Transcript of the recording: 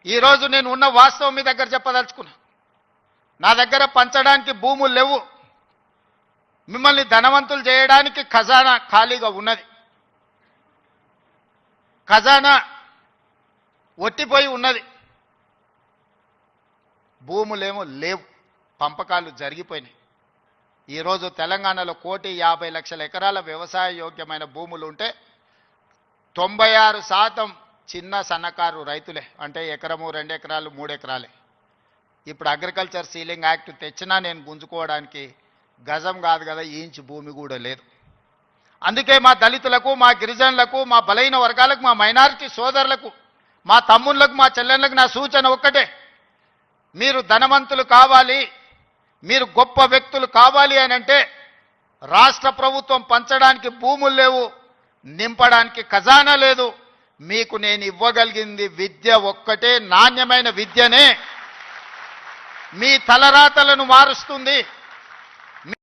ఈరోజు నేను ఉన్న వాస్తవం మీ దగ్గర చెప్పదలుచుకున్నా. నా దగ్గర పంచడానికి భూములు లేవు. మిమ్మల్ని ధనవంతులు చేయడానికి ఖజానా ఖాళీగా ఉన్నది. ఖజానా ఒట్టిపోయి ఉన్నది. భూములేమో లేవు, పంపకాలు జరిగిపోయినాయి. ఈరోజు తెలంగాణలో 1,50,00,000 ఎకరాల వ్యవసాయ యోగ్యమైన భూములు ఉంటే 96% చిన్న సన్నకారు రైతులే. అంటే ఎకరము 2 ఎకరాలు 3 ఎకరాలే. ఇప్పుడు అగ్రికల్చర్ సీలింగ్ యాక్ట్ తెచ్చినా నేను గుంజుకోవడానికి గజం కాదు కదా, ఇంచు భూమి కూడా లేదు. అందుకే మా దళితులకు, మా గిరిజనులకు, మా బలైన వర్గాలకు, మా మైనారిటీ సోదరులకు, మా తమ్ముళ్ళకు, మా చెల్లెళ్ళకు నా సూచన ఒక్కటే: మీరు ధనవంతులు కావాలి, మీరు గొప్ప వ్యక్తులు కావాలి అని అంటే రాష్ట్ర ప్రభుత్వం పంచడానికి భూములు లేవు, నింపడానికి ఖజానా లేదు. మీకు నేను ఇవ్వగలిగింది విద్య ఒక్కటే. నాణ్యమైన విద్యనే మీ తలరాతలను మారుస్తుంది.